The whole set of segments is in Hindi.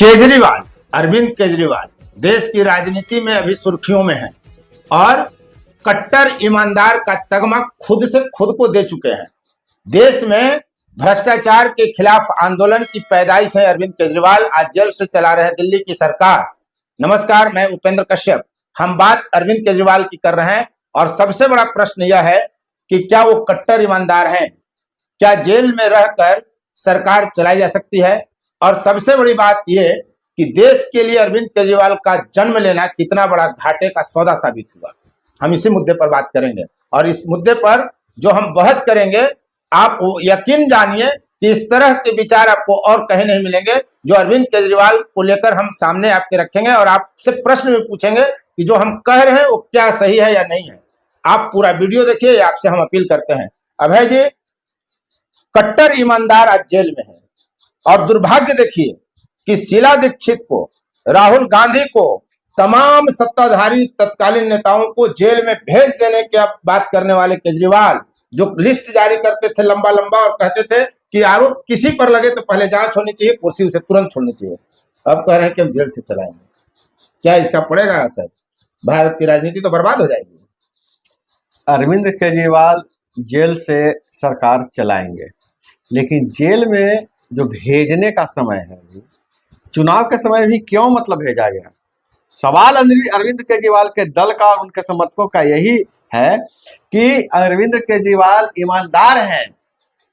केजरीवाल, अरविंद केजरीवाल देश की राजनीति में अभी सुर्खियों में है और कट्टर ईमानदार का तगमा खुद से खुद को दे चुके हैं। देश में भ्रष्टाचार के खिलाफ आंदोलन की पैदाइश है अरविंद केजरीवाल, आज जेल से चला रहे दिल्ली की सरकार। नमस्कार, मैं उपेंद्र कश्यप। हम बात अरविंद केजरीवाल की कर रहे हैं और सबसे बड़ा प्रश्न यह है कि क्या वो कट्टर ईमानदार हैं? क्या जेल में रहकर सरकार चलाई जा सकती है? और सबसे बड़ी बात यह कि देश के लिए अरविंद केजरीवाल का जन्म लेना कितना बड़ा घाटे का सौदा साबित हुआ। हम इसी मुद्दे पर बात करेंगे और इस मुद्दे पर जो हम बहस करेंगे, आप यकीन जानिए कि इस तरह के विचार आपको और कहीं नहीं मिलेंगे जो अरविंद केजरीवाल को लेकर हम सामने आपके रखेंगे और आपसे प्रश्न भी पूछेंगे कि जो हम कह रहे हैं वो क्या सही है या नहीं है। आप पूरा वीडियो देखिए, आपसे हम अपील करते हैं। अभय जी, कट्टर ईमानदार आज जेल में है और दुर्भाग्य देखिए कि शीला दीक्षित को, राहुल गांधी को, तमाम सत्ताधारी तत्कालीन नेताओं को जेल में भेज देने की बात करने वाले केजरीवाल, जो लिस्ट जारी करते थे लंबा लंबा और कहते थे कि आरोप किसी पर लगे तो पहले जांच होनी चाहिए, कुर्सी उसे तुरंत छोड़नी चाहिए, अब कह रहे हैं कि हम जेल से चलाएंगे। क्या इसका पड़ेगा असर? भारत की राजनीति तो बर्बाद हो जाएगी। अरविंद केजरीवाल जेल से सरकार चलाएंगे, लेकिन जेल में जो भेजने का समय है, चुनाव के समय भी क्यों मतलब भेजा गया? सवाल अरविंद केजरीवाल के दल का और उनके समर्थकों का यही है कि अरविंद केजरीवाल ईमानदार हैं,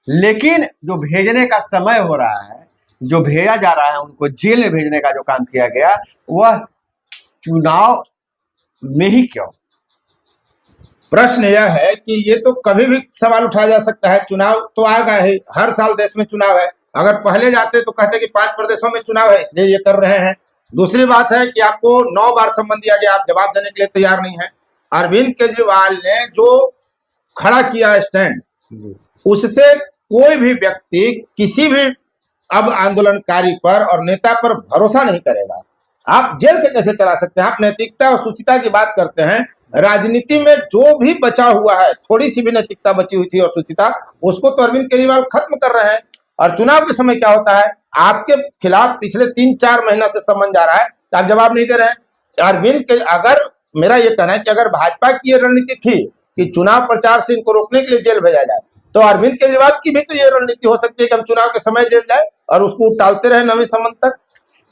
लेकिन जो भेजने का समय हो रहा है, जो भेजा जा रहा है, उनको जेल में भेजने का जो काम किया गया, वह चुनाव में ही क्यों? प्रश्न यह है कि ये तो कभी भी सवाल उठाया जा सकता है। चुनाव तो आ गए हैं, हर साल देश में चुनाव है। अगर पहले जाते तो कहते कि 5 प्रदेशों में चुनाव है इसलिए ये कर रहे हैं। दूसरी बात है कि आपको 9 बार सम्मन दिया गया, आप जवाब देने के लिए तैयार नहीं है। अरविंद केजरीवाल ने जो खड़ा किया स्टैंड, उससे कोई भी व्यक्ति किसी भी अब आंदोलनकारी पर और नेता पर भरोसा नहीं करेगा। आप जेल से कैसे चला सकते हैं? आप नैतिकता और शुचिता की बात करते हैं। राजनीति में जो भी बचा हुआ है, थोड़ी सी भी नैतिकता बची हुई थी और शुचिता, उसको तो अरविंद केजरीवाल खत्म कर रहे हैं। और चुनाव के समय क्या होता है, आपके खिलाफ पिछले 3-4 महीना से सम्मन जा रहा है, तो आप जवाब नहीं दे रहे हैं। अरविंद के अगर मेरा ये कहना है कि अगर भाजपा की ये रणनीति थी कि चुनाव प्रचार से इनको रोकने के लिए जेल भेजा जाए, तो अरविंद केजरीवाल की भी तो ये रणनीति हो सकती है कि हम चुनाव के समय जेल जाए और उसको टालते रहे नवीं सम्मन तक।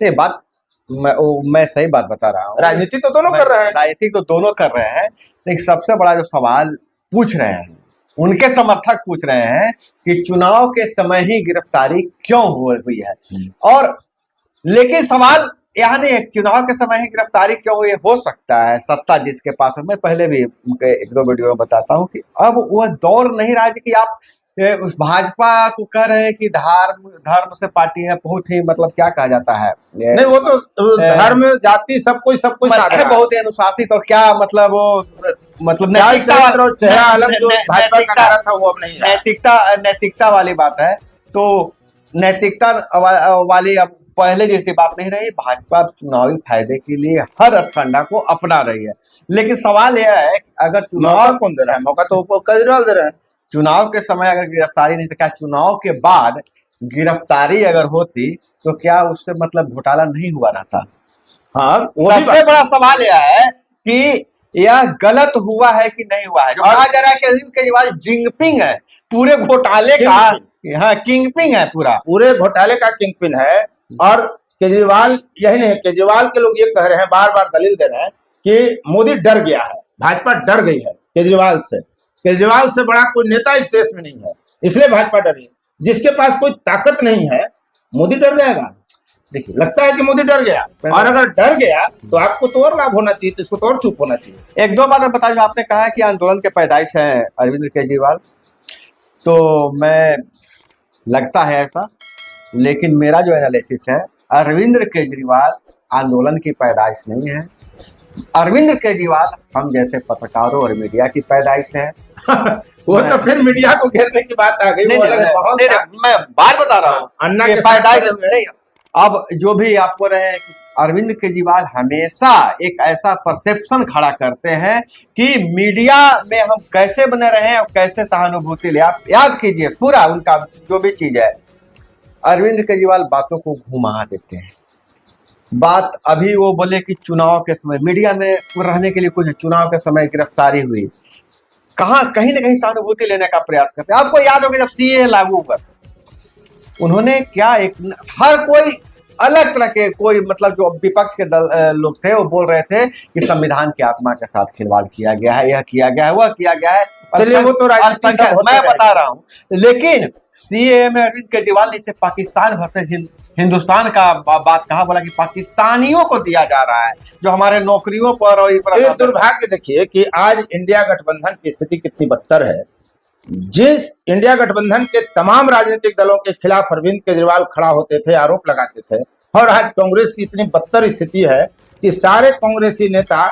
ये बात मैं सही बात बता रहा हूँ। राजनीति तो दोनों कर रहे हैं, राजनीति तो दोनों कर रहे हैं, लेकिन सबसे बड़ा जो सवाल पूछ रहे हैं, उनके समर्थक पूछ रहे हैं कि चुनाव के समय ही गिरफ्तारी क्यों हुई है। और लेकिन सवाल यहाँ नहीं है चुनाव के समय ही गिरफ्तारी क्यों हुई। हो सकता है सत्ता जिसके पास है, मैं पहले भी उनके 1-2 वीडियो में बताता हूँ कि अब वह दौर नहीं रहा है कि आप भाजपा को कह रहे हैं कि धर्म से पार्टी है, बहुत ही मतलब क्या कहा जाता है, नहीं वो तो धर्म जाति सब कुछ बहुत ही अनुशासित, और क्या मतलब वो मतलब नैतिकता वाली बात है। तो नैतिकता वाली अब पहले जैसी बात नहीं रही। भाजपा चुनावी फायदे के लिए हर अखंडा को अपना रही है, लेकिन सवाल यह है कि अगर चुनाव कौन दे रहा है? मौका तो केजरीवाल दे रहे हैं। चुनाव के समय अगर गिरफ्तारी नहीं, तो क्या चुनाव के बाद गिरफ्तारी अगर होती तो क्या उससे मतलब घोटाला नहीं हुआ रहता? हाँ, सबसे बड़ा सवाल यह है कि यह गलत हुआ है कि नहीं हुआ है। जो कहा जा रहा है कि अरविंद केजरीवाल जिंगपिंग है पूरे घोटाले का, हाँ किंगपिन है, पूरे घोटाले का किंगपिन है। और केजरीवाल यही नहीं, केजरीवाल के लोग ये कह रहे हैं, बार बार दलील दे रहे हैं कि मोदी डर गया है, भाजपा डर गई है केजरीवाल से। केजरीवाल से बड़ा कोई नेता इस देश में नहीं है, इसलिए भाजपा डरी। जिसके पास कोई ताकत नहीं है, मोदी डर जाएगा? देखिए, लगता है कि मोदी डर गया, और अगर डर गया तो आपको तो और लाभ होना चाहिए, तो इसको तो और चुप होना चाहिए। 1-2 बात मैं बता दूं, आपने कहा है कि आंदोलन के पैदाइश है अरविंद केजरीवाल, तो मैं लगता है ऐसा, लेकिन मेरा जो एनालिसिस है, अरविंद केजरीवाल आंदोलन की पैदाइश नहीं है। अरविंद केजरीवाल हम जैसे पत्रकारों और मीडिया की पैदाइश है। वो तो फिर मीडिया को घेरने की बात आ गई। मैं बात बता रहा हूँ अन्ना के पैदाइश नहीं। अब जो भी आपको रहे, अरविंद केजरीवाल हमेशा एक ऐसा परसेप्शन खड़ा करते हैं कि मीडिया में हम कैसे बने रहे और कैसे सहानुभूति ले। आप याद कीजिए पूरा उनका जो भी चीज है, अरविंद केजरीवाल बातों को घुमा देते हैं। बात अभी वो बोले कि चुनाव के समय मीडिया में रहने के लिए कुछ चुनाव के समय गिरफ्तारी हुई, कहाँ कहीं ना कहीं सहानुभूति लेने का प्रयास करते हैं। आपको याद होगा जब सीए लागू हुआ उन्होंने क्या एक हर कोई अलग तरह के कोई मतलब जो विपक्ष के दल लोग थे वो बोल रहे थे कि संविधान की आत्मा के साथ खिलवाड़ किया गया है, यह किया गया है, वह किया गया है। चलिए वो तो राजनीति सब होते मैं रहे। बता रहा हूँ, लेकिन सीए में अरविंद केजरीवाल ने इसे पाकिस्तान वर्सेस हिंदुस्तान का बात कहा, बोला कि पाकिस्तानियों को दिया जा रहा है जो हमारे नौकरियों पर और ये दुर्भाग्य देखिए कि आज इंडिया गठबंधन की स्थिति कितनी बदतर है। जिस इंडिया गठबंधन के तमाम राजनीतिक दलों के खिलाफ अरविंद केजरीवाल खड़ा होते थे, आरोप लगाते थे, और आज कांग्रेस की इतनी बदतर स्थिति है कि सारे कांग्रेसी नेता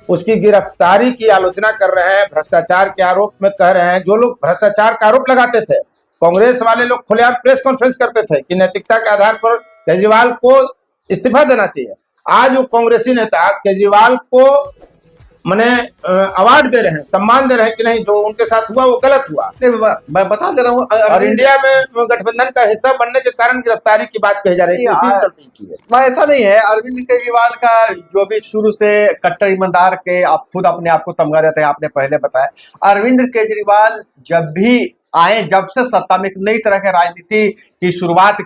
उसकी गिरफ्तारी की आलोचना कर रहे हैं, भ्रष्टाचार के आरोप में कह रहे हैं। जो लोग भ्रष्टाचार का आरोप लगाते थे, कांग्रेस वाले लोग खुलेआम प्रेस कॉन्फ्रेंस करते थे कि नैतिकता के आधार पर केजरीवाल को इस्तीफा देना चाहिए। आज वो कांग्रेसी नेता केजरीवाल को माने अवार्ड दे रहे हैं, सम्मान दे रहे हैं कि नहीं, जो उनके साथ हुआ वो गलत हुआ। मैं बता दे रहा हूँ, और इंडिया में गठबंधन का हिस्सा बनने के कारण गिरफ्तारी की बात कही जा रही है, इसी चलते की है। ऐसा नहीं है। अरविंद केजरीवाल का जो भी शुरू से कट्टर ईमानदार के आप खुद अपने आप को तमगा देते हैं, आपने पहले बताया। अरविंद केजरीवाल जब भी आए, जब से सत्ता में एक नई तरह की राजनीति की शुरुआत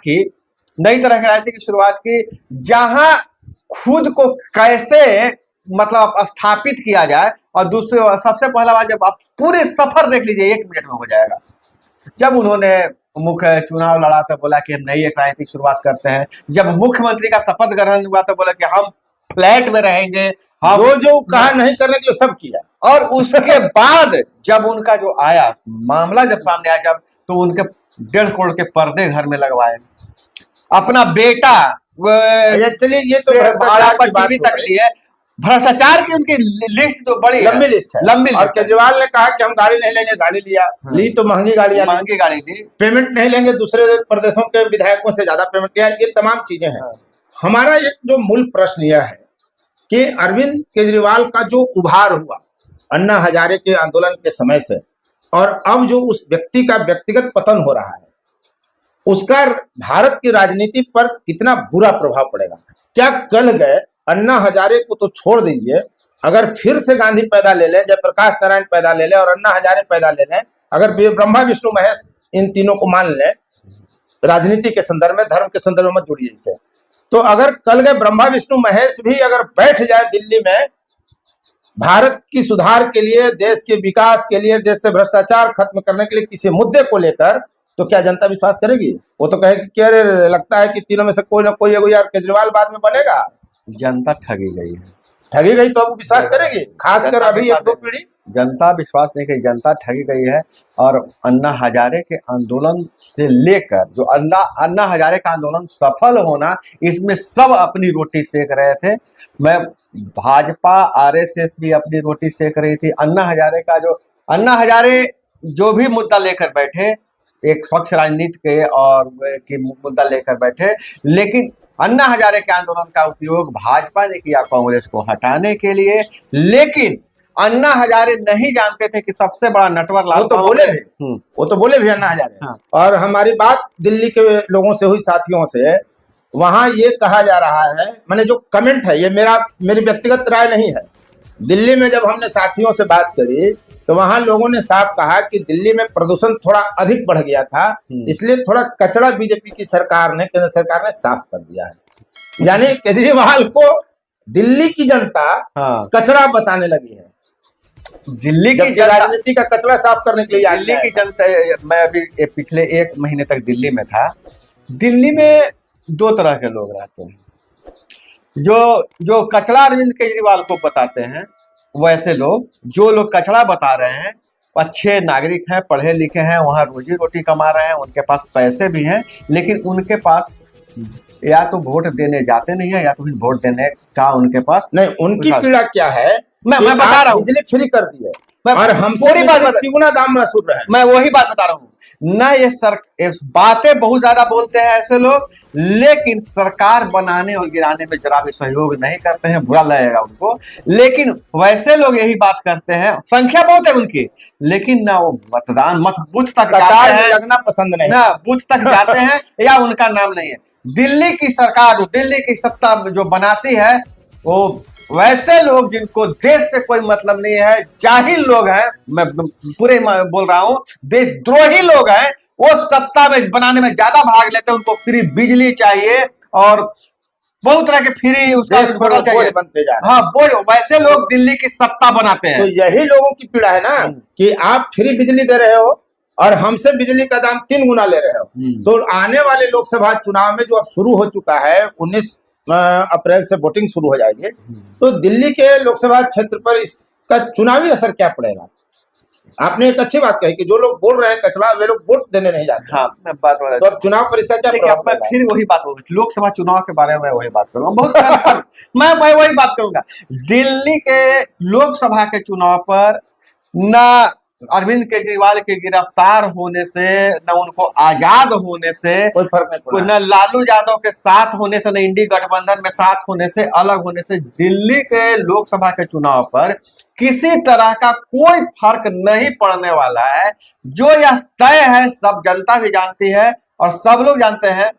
की, जहां खुद को कैसे मतलब स्थापित किया जाए। और दूसरे सबसे पहला बात, जब आप पूरे सफर देख लीजिए 1 मिनट में हो जाएगा। जब उन्होंने मुख्य चुनाव लड़ा तो बोला कि हम नई एक राजनीतिक शुरुआत करते हैं। जब मुख्यमंत्री का शपथ ग्रहण हुआ तो बोला कि हम फ्लैट में रहेंगे, हम जो कहा नहीं करने के लिए सब किया। और उसके बाद जब उनका जो आया मामला, जब सामने आया, जब तो उनके 1.5 करोड़ के पर्दे घर में लगवाए, अपना बेटा चलिए ये तो टीवी तक लिए, भ्रष्टाचार की उनकी लिस्ट तो बड़ी लंबी लिस्ट है, लंबी। और केजरीवाल ने कहा कि हम गाड़ी नहीं लेंगे, गाड़ी लिया। ली तो महंगी गाड़ी ली। पेमेंट नहीं लेंगे, दूसरे प्रदेशों के विधायकों से ज्यादा पेमेंट किया। ये तमाम चीजें हैं। हमारा एक जो मूल प्रश्न यह है कि अरविंद केजरीवाल का जो उभार हुआ अन्ना हजारे के आंदोलन के समय से, और अब जो उस व्यक्ति का व्यक्तिगत पतन हो रहा है, उसका भारत की राजनीति पर कितना बुरा प्रभाव पड़ेगा। क्या कल गए अन्ना हजारे को तो छोड़ दीजिए, अगर फिर से गांधी पैदा ले लें, जयप्रकाश नारायण पैदा ले लें और अन्ना हजारे पैदा ले लें, अगर ब्रह्मा विष्णु महेश इन तीनों को मान लें, राजनीति के संदर्भ में, धर्म के संदर्भ में मत जुड़िए इसे, तो अगर कल गए ब्रह्मा विष्णु महेश भी अगर बैठ जाए दिल्ली में भारत की सुधार के लिए, देश के विकास के लिए, देश से भ्रष्टाचार खत्म करने के लिए किसी मुद्दे को लेकर, तो क्या जनता विश्वास करेगी? वो तो कहेगी कि अरे लगता है कि तीनों में से कोई ना कोई यार केजरीवाल बाद में बनेगा। जनता ठगी गई है। ठगी गई तो अब विश्वास करेगी, खासकर अभी 1-2 पीढ़ी। जनता विश्वास नहीं करी, जनता ठगी गई है। और अन्ना हजारे के आंदोलन से लेकर जो अन्ना हजारे का आंदोलन सफल होना, इसमें सब अपनी रोटी सेक रहे थे। मैं भाजपा आरएसएस भी अपनी रोटी सेक रही थी। अन्ना हजारे जो भी मुद्दा लेकर बैठे, एक स्वच्छ राजनीति के और की मुद्दा लेकर बैठे, लेकिन अन्ना हजारे के आंदोलन का उपयोग भाजपा ने किया कांग्रेस को हटाने के लिए। लेकिन अन्ना हजारे नहीं जानते थे कि सबसे बड़ा नटवर लाल, वो तो बोले भी अन्ना हजारे। हाँ। और हमारी बात दिल्ली के लोगों से हुई, साथियों से, वहां ये कहा जा रहा है, मैंने जो कमेंट है, ये मेरी व्यक्तिगत राय नहीं है। दिल्ली में जब हमने साथियों से बात करी तो वहां लोगों ने साफ कहा कि दिल्ली में प्रदूषण थोड़ा अधिक बढ़ गया था, इसलिए थोड़ा कचरा बीजेपी की सरकार ने, केंद्र सरकार ने साफ कर दिया है। यानी केजरीवाल को दिल्ली की जनता कचरा बताने लगी है। दिल्ली की राजनीति का कचरा साफ करने के लिए दिल्ली की जनता, मैं अभी पिछले 1 महीने तक दिल्ली में था। दिल्ली में 2 तरह के लोग रहते हैं, जो कचरा अरविंद केजरीवाल को बताते हैं, वैसे लोग, जो लोग कचरा बता रहे हैं, अच्छे नागरिक हैं, पढ़े लिखे हैं, वहाँ रोजी रोटी कमा रहे हैं, उनके पास पैसे भी हैं, लेकिन उनके पास या तो वोट देने जाते नहीं है, या तो वोट देने का उनके पास नहीं। उनकी पीड़ा क्या है, मैं बता रहा हूँ। बिजली फ्री कर दी है और हम तिगुना दाम में वसूल रहे हैं। मैं वही बात बता रहा हूँ ना। ये बातें बहुत ज्यादा बोलते हैं ऐसे लोग, लेकिन सरकार बनाने और गिराने में जरा भी सहयोग नहीं करते हैं, बुरा लगेगा उनको। लेकिन वैसे लोग यही बात करते हैं, संख्या बहुत है उनकी, लेकिन ना वो बूथ तक जाते हैं, लगना पसंद नहीं, ना बूथ तक जाते हैं, या उनका नाम नहीं है। दिल्ली की सरकार, जो दिल्ली की सत्ता जो बनाती है, वो वैसे लोग जिनको देश से कोई मतलब नहीं है, जाहिल लोग हैं, मैं पूरे बोल रहा हूं, देशद्रोही लोग हैं, वो सत्ता में बनाने में ज्यादा भाग लेते हैं। उनको फ्री बिजली चाहिए और बहुत तरह के फ्री उसका देश पर चाहिए। बोझ बनते जा रहे हैं। हाँ, वो वैसे लोग दिल्ली की सत्ता बनाते तो हैं। यही लोगों की पीड़ा है ना कि आप फ्री बिजली दे रहे हो और हमसे बिजली का दाम 3 गुना ले रहे हो। तो आने वाले लोकसभा चुनाव में जो अब शुरू हो चुका है, 19 अप्रैल से वोटिंग शुरू हो जाएगी, तो दिल्ली के लोकसभा क्षेत्र पर इसका चुनावी असर क्या पड़ेगा? आपने एक अच्छी बात कही कि जो लोग बोल रहे हैं कचरा, वे लोग वोट देने नहीं जाते। हाँ, मैं बात तो अब चुनाव पर इसका क्या देखिए, प्रभाव मैं पड़ेगा? फिर वही बात करूंगा, लोकसभा चुनाव के बारे में वही बात करूंगा, बहुत मैं वही बात करूंगा। दिल्ली के लोकसभा के चुनाव पर न अरविंद केजरीवाल के गिरफ्तार होने से, न उनको आजाद होने से कोई फर्क नहीं पड़ा। न लालू यादव के साथ होने से, न इंडी गठबंधन में साथ होने से, अलग होने से, दिल्ली के लोकसभा के चुनाव पर किसी तरह का कोई फर्क नहीं पड़ने वाला है। जो यह तय है, सब जनता भी जानती है और सब लोग जानते हैं।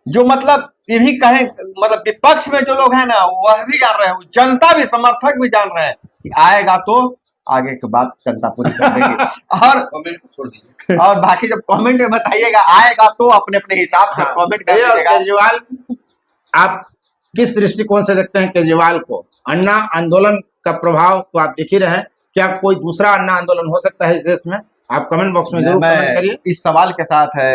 जो मतलब ये भी कहें, मतलब विपक्ष में जो लोग हैं ना, वह भी जान रहे हैं, जनता भी, समर्थक भी जान रहे हैं कि आएगा तो आगे की बात जनता पूरी कर देगी। और कमेंट छोड़ दीजिए, और बाकी जब कमेंट में बताइएगा, आएगा तो अपने अपने हिसाब से कमेंट कर दीजिएगा। केजरीवाल, आप किस दृष्टिकोण से देखते हैं केजरीवाल को? अन्ना आंदोलन का प्रभाव तो आप देख ही रहे हैं, क्या कोई दूसरा अन्ना आंदोलन हो सकता है इस देश में? आप कमेंट बॉक्स में जरूर कमेंट करिए। इस सवाल के साथ है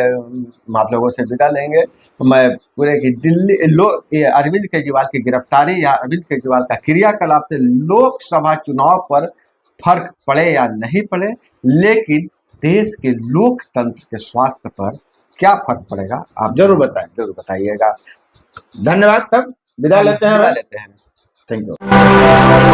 आप लोगों से विदा लेंगे। मैं पूरे की दिल्ली अरविंद केजरीवाल की गिरफ्तारी या अरविंद केजरीवाल का क्रियाकलाप से लोकसभा चुनाव पर फर्क पड़े या नहीं पड़े, लेकिन देश के लोकतंत्र के स्वास्थ्य पर क्या फर्क पड़ेगा आप जरूर बताएं, जरूर बताइएगा। धन्यवाद। तब विदा लेते हैं। विदा लेते हैं। Thank you.